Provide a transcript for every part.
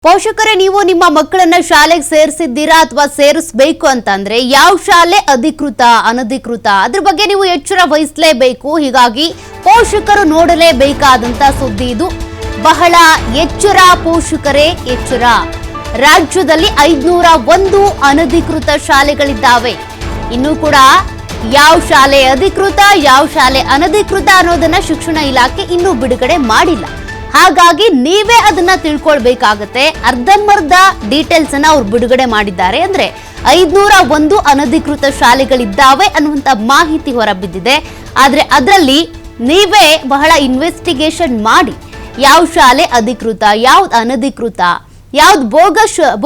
ಪೋಷಕರೇ ನೀವು ನಿಮ್ಮ ಮಕ್ಕಳನ್ನ ಶಾಲೆಗೆ ಸೇರಿಸಿದ್ದೀರಾ ಅಥವಾ ಸೇರಿಸಬೇಕು ಅಂತಂದ್ರೆ ಯಾವ ಶಾಲೆ ಅಧಿಕೃತ ಅನಧಿಕೃತ ಅದ್ರ ಬಗ್ಗೆ ನೀವು ಎಚ್ಚರ ವಹಿಸಲೇಬೇಕು. ಹೀಗಾಗಿ ಪೋಷಕರು ನೋಡಲೇಬೇಕಾದಂತ ಸುದ್ದಿ ಇದು. ಬಹಳ ಎಚ್ಚರ ಪೋಷಕರೇ ಎಚ್ಚರ. ರಾಜ್ಯದಲ್ಲಿ 501 ಅನಧಿಕೃತ ಶಾಲೆಗಳಿದ್ದಾವೆ. ಇನ್ನು ಕೂಡ ಯಾವ ಶಾಲೆ ಅಧಿಕೃತ ಯಾವ ಶಾಲೆ ಅನಧಿಕೃತ ಅನ್ನೋದನ್ನ ಶಿಕ್ಷಣ ಇಲಾಖೆ ಇನ್ನೂ ಬಿಡುಗಡೆ ಮಾಡಿಲ್ಲ. ಹಾಗಾಗಿ ನೀವೇ ಅದನ್ನ ತಿಳ್ಕೊಳ್ಬೇಕಾಗತ್ತೆ. ಅರ್ಧಂಬರ್ಧ ಡೀಟೇಲ್ಸ್ ಅನ್ನ ಅವ್ರು ಬಿಡುಗಡೆ ಮಾಡಿದ್ದಾರೆ. ಅಂದ್ರೆ 501 ಅನಧಿಕೃತ ಶಾಲೆಗಳಿದ್ದಾವೆ ಅನ್ನುವಂತ ಮಾಹಿತಿ ಹೊರಬಿದ್ದಿದೆ. ಆದ್ರೆ ಅದರಲ್ಲಿ ನೀವೇ ಬಹಳ ಇನ್ವೆಸ್ಟಿಗೇಷನ್ ಮಾಡಿ ಯಾವ ಶಾಲೆ ಅಧಿಕೃತ ಯಾವ್ದು ಅನಧಿಕೃತ ಯಾವ್ದು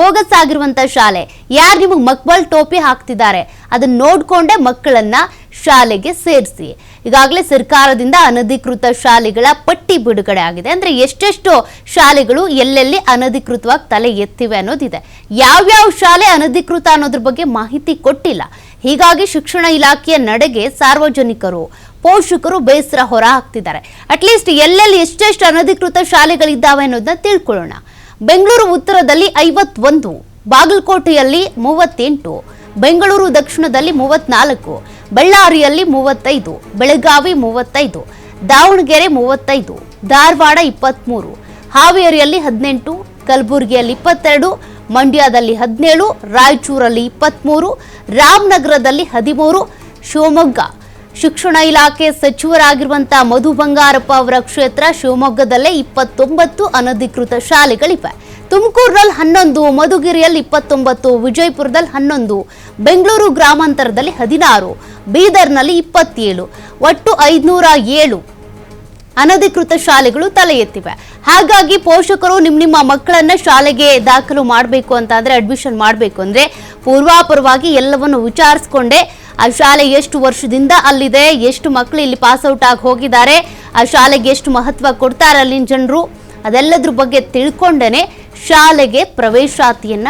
ಬೋಗಸ್ ಆಗಿರುವಂತ ಶಾಲೆ ಯಾರು ನಿಮಗೆ ಮಕ್ಕಳ ಟೋಪಿ ಹಾಕ್ತಿದ್ದಾರೆ ಅದನ್ನ ನೋಡ್ಕೊಂಡೆ ಮಕ್ಕಳನ್ನ ಶಾಲೆಗೆ ಸೇರಿಸಿ. ಈಗಾಗಲೇ ಸರ್ಕಾರದಿಂದ ಅನಧಿಕೃತ ಶಾಲೆಗಳ ಪಟ್ಟಿ ಬಿಡುಗಡೆ ಆಗಿದೆ. ಅಂದ್ರೆ ಎಷ್ಟೆಷ್ಟು ಶಾಲೆಗಳು ಎಲ್ಲೆಲ್ಲಿ ಅನಧಿಕೃತವಾಗಿ ತಲೆ ಎತ್ತಿವೆ ಅನ್ನೋದಿದೆ. ಯಾವ್ಯಾವ ಶಾಲೆ ಅನಧಿಕೃತ ಅನ್ನೋದ್ರ ಬಗ್ಗೆ ಮಾಹಿತಿ ಕೊಟ್ಟಿಲ್ಲ. ಹೀಗಾಗಿ ಶಿಕ್ಷಣ ಇಲಾಖೆಯ ನಡೆಗೆ ಸಾರ್ವಜನಿಕರು ಪೋಷಕರು ಬೇಸರ ಹೊರ ಹಾಕ್ತಿದ್ದಾರೆ. ಅಟ್ಲೀಸ್ಟ್ ಎಲ್ಲೆಲ್ಲಿ ಎಷ್ಟೆಷ್ಟು ಅನಧಿಕೃತ ಶಾಲೆಗಳಿದ್ದಾವೆ ಅನ್ನೋದನ್ನ ತಿಳ್ಕೊಳ್ಳೋಣ. ಬೆಂಗಳೂರು ಉತ್ತರದಲ್ಲಿ 51, ಬಾಗಲಕೋಟೆಯಲ್ಲಿ 38, ಬೆಂಗಳೂರು ದಕ್ಷಿಣದಲ್ಲಿ 34, ಬಳ್ಳಾರಿಯಲ್ಲಿ 35, ಬೆಳಗಾವಿ 35, ದಾವಣಗೆರೆ 35, ಧಾರವಾಡ 23, ಹಾವೇರಿಯಲ್ಲಿ 18, ಕಲಬುರಗಿಯಲ್ಲಿ 22, ಮಂಡ್ಯದಲ್ಲಿ 17, ರಾಯಚೂರಲ್ಲಿ 23, ರಾಮನಗರದಲ್ಲಿ 13, ಶಿವಮೊಗ್ಗ ಶಿಕ್ಷಣ ಇಲಾಖೆ ಸಚಿವರಾಗಿರುವಂತಹ ಮಧು ಬಂಗಾರಪ್ಪ ಅವರ ಕ್ಷೇತ್ರ ಶಿವಮೊಗ್ಗದಲ್ಲೇ 29 ಅನಧಿಕೃತ ಶಾಲೆಗಳಿವೆ. ತುಮಕೂರಿನಲ್ಲಿ 11, ಮಧುಗಿರಿಯಲ್ಲಿ 29, ವಿಜಯಪುರದಲ್ಲಿ 11, ಬೆಂಗಳೂರು ಗ್ರಾಮಾಂತರದಲ್ಲಿ 16, ಬೀದರ್ನಲ್ಲಿ 27, ಒಟ್ಟು 507 ಅನಧಿಕೃತ ಶಾಲೆಗಳು ತಲೆ ಎತ್ತಿವೆ. ಹಾಗಾಗಿ ಪೋಷಕರು ನಿಮ್ಮ ಮಕ್ಕಳನ್ನ ಶಾಲೆಗೆ ದಾಖಲು ಮಾಡಬೇಕು ಅಂತ ಅಂದ್ರೆ ಅಡ್ಮಿಷನ್ ಮಾಡಬೇಕು ಅಂದ್ರೆ ಪೂರ್ವಾಪರವಾಗಿ ಎಲ್ಲವನ್ನು ವಿಚಾರಿಸಿಕೊಂಡೆ ಆ ಶಾಲೆ ಎಷ್ಟು ವರ್ಷದಿಂದ ಅಲ್ಲಿದೆ, ಎಷ್ಟು ಮಕ್ಕಳು ಇಲ್ಲಿ ಪಾಸ್ಔಟ್ ಆಗಿ ಹೋಗಿದ್ದಾರೆ, ಆ ಶಾಲೆಗೆ ಎಷ್ಟು ಮಹತ್ವ ಕೊಡ್ತಾರೆ ಅಲ್ಲಿನ ಜನರು, ಅದೆಲ್ಲದ್ರ ಬಗ್ಗೆ ತಿಳ್ಕೊಂಡೇನೆ ಶಾಲೆಗೆ ಪ್ರವೇಶಾತಿಯನ್ನ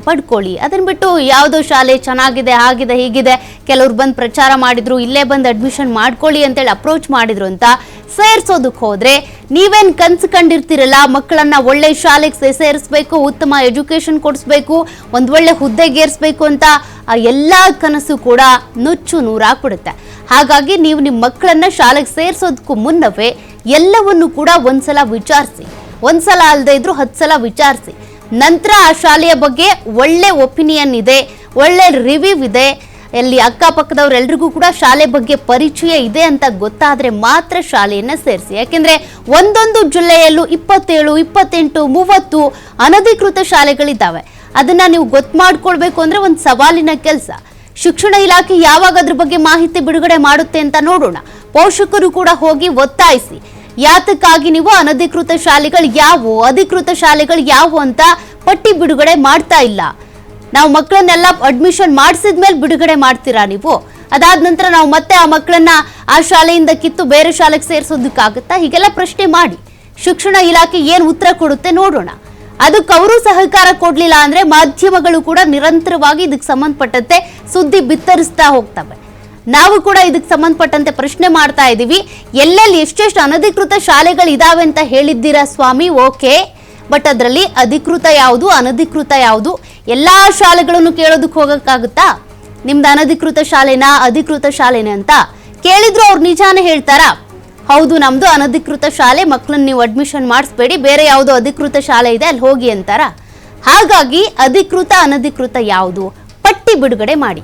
ಪಡ್ಕೊಳ್ಳಿ. ಅದನ್ನ ಬಿಟ್ಟು ಯಾವುದೋ ಶಾಲೆ ಚೆನ್ನಾಗಿದೆ ಹಾಗಿದೆ ಹೀಗಿದೆ ಕೆಲವ್ರು ಬಂದು ಪ್ರಚಾರ ಮಾಡಿದ್ರು ಇಲ್ಲೇ ಬಂದು ಅಡ್ಮಿಷನ್ ಮಾಡ್ಕೊಳ್ಳಿ ಅಂತೇಳಿ ಅಪ್ರೋಚ್ ಮಾಡಿದ್ರು ಅಂತ ಸೇರ್ಸೋದಕ್ಕೆ ಹೋದ್ರೆ ನೀವೇನ್ ಕನ್ಸು ಕಂಡಿರ್ತಿರಲ್ಲ ಮಕ್ಕಳನ್ನ ಒಳ್ಳೆ ಶಾಲೆಗೆ ಸೇರಿಸ್ಬೇಕು, ಉತ್ತಮ ಎಜುಕೇಶನ್ ಕೊಡಿಸ್ಬೇಕು, ಒಂದ್ ಒಳ್ಳೆ ಹುದ್ದೆಗೇರಿಸ್ಬೇಕು ಅಂತ ಆ ಎಲ್ಲಾ ಕನಸು ಕೂಡ ನುಚ್ಚು ನೂರಾಗ್ಬಿಡುತ್ತೆ. ಹಾಗಾಗಿ ನೀವು ನಿಮ್ಮ ಮಕ್ಕಳನ್ನ ಶಾಲೆಗೆ ಸೇರಿಸೋದಕ್ಕೂ ಮುನ್ನವೇ ಎಲ್ಲವನ್ನು ಕೂಡ ಒಂದ್ಸಲ ವಿಚಾರಿಸಿ, ಒಂದ್ಸಲ ಅಲ್ಲದೆ ಇದ್ರು 10 ಸಲ ವಿಚಾರಿಸಿ. ನಂತರ ಆ ಶಾಲೆಯ ಬಗ್ಗೆ ಒಳ್ಳೆ ಒಪಿನಿಯನ್ ಇದೆ, ಒಳ್ಳೆ ರಿವ್ಯೂ ಇದೆ, ಎಲ್ಲಿ ಅಕ್ಕಪಕ್ಕದವ್ರೆಲ್ರಿಗೂ ಕೂಡ ಶಾಲೆ ಬಗ್ಗೆ ಪರಿಚಯ ಇದೆ ಅಂತ ಗೊತ್ತಾದ್ರೆ ಮಾತ್ರ ಶಾಲೆಯನ್ನ ಸೇರಿಸಿ. ಯಾಕೆಂದ್ರೆ ಒಂದೊಂದು ಜಿಲ್ಲೆಯಲ್ಲೂ 27, 28, 30 ಅನಧಿಕೃತ ಶಾಲೆಗಳಿದ್ದಾವೆ. ಅದನ್ನ ನೀವು ಗೊತ್ತು ಮಾಡ್ಕೊಳ್ಬೇಕು ಅಂದ್ರೆ ಒಂದು ಸವಾಲಿನ ಕೆಲಸ. ಶಿಕ್ಷಣ ಇಲಾಖೆ ಯಾವಾಗ ಅದ್ರ ಬಗ್ಗೆ ಮಾಹಿತಿ ಬಿಡುಗಡೆ ಮಾಡುತ್ತೆ ಅಂತ ನೋಡೋಣ. ಪೋಷಕರು ಕೂಡ ಹೋಗಿ ಒತ್ತಾಯಿಸಿ ಯಾತಕ್ಕಾಗಿ ನೀವು ಅನಧಿಕೃತ ಶಾಲೆಗಳು ಯಾವುವು ಅಧಿಕೃತ ಶಾಲೆಗಳು ಯಾವುವು ಅಂತ ಪಟ್ಟಿ ಬಿಡುಗಡೆ ಮಾಡ್ತಾ ಇಲ್ಲ. ನಾವು ಮಕ್ಕಳನ್ನೆಲ್ಲ ಅಡ್ಮಿಷನ್ ಮಾಡಿಸಿದ್ಮೇಲೆ ಬಿಡುಗಡೆ ಮಾಡ್ತೀರಾ ನೀವು? ಅದಾದ ನಂತರ ನಾವು ಮತ್ತೆ ಆ ಮಕ್ಕಳನ್ನ ಆ ಶಾಲೆಯಿಂದ ಕಿತ್ತು ಬೇರೆ ಶಾಲೆಗೆ ಸೇರಿಸೋದಕ್ಕಾಗುತ್ತಾ? ಹೀಗೆಲ್ಲ ಪ್ರಶ್ನೆ ಮಾಡಿ ಶಿಕ್ಷಣ ಇಲಾಖೆ ಏನು ಉತ್ತರ ಕೊಡುತ್ತೆ ನೋಡೋಣ. ಅದಕ್ಕೆ ಅವರು ಸಹಕಾರ ಕೊಡ್ಲಿಲ್ಲ ಅಂದ್ರೆ ಮಾಧ್ಯಮಗಳು ಕೂಡ ನಿರಂತರವಾಗಿ ಇದಕ್ಕೆ ಸಂಬಂಧಪಟ್ಟಂತೆ ಸುದ್ದಿ ಬಿತ್ತರಿಸ್ತಾ ಹೋಗ್ತವೆ. ನಾವು ಕೂಡ ಇದಕ್ಕೆ ಸಂಬಂಧಪಟ್ಟಂತೆ ಪ್ರಶ್ನೆ ಮಾಡ್ತಾ ಇದ್ದೀವಿ. ಎಲ್ಲೆಲ್ಲಿ ಎಷ್ಟೆಷ್ಟು ಅನಧಿಕೃತ ಶಾಲೆಗಳು ಇದಾವೆ ಅಂತ ಹೇಳಿದ್ದೀರಾ ಸ್ವಾಮಿ, ಓಕೆ, ಬಟ್ ಅದರಲ್ಲಿ ಅಧಿಕೃತ ಯಾವುದು ಅನಧಿಕೃತ ಯಾವುದು ಎಲ್ಲಾ ಶಾಲೆಗಳನ್ನು ಕೇಳೋದಕ್ಕೆ ಹೋಗಕ್ಕಾಗುತ್ತಾ? ನಿಮ್ದು ಅನಧಿಕೃತ ಶಾಲೆನಾ ಅಧಿಕೃತ ಶಾಲೆನೇ ಅಂತ ಕೇಳಿದ್ರು ಅವ್ರು ನಿಜಾನೇ ಹೇಳ್ತಾರಾ? ಹೌದು ನಮ್ದು ಅನಧಿಕೃತ ಶಾಲೆ, ಮಕ್ಕಳನ್ನ ನೀವು ಅಡ್ಮಿಷನ್ ಮಾಡಿಸ್ಬೇಡಿ, ಬೇರೆ ಯಾವುದೋ ಅಧಿಕೃತ ಶಾಲೆ ಇದೆ ಅಲ್ಲಿ ಹೋಗಿ ಅಂತಾರ? ಹಾಗಾಗಿ ಅಧಿಕೃತ ಅನಧಿಕೃತ ಯಾವುದು ಪಟ್ಟಿ ಬಿಡುಗಡೆ ಮಾಡಿ.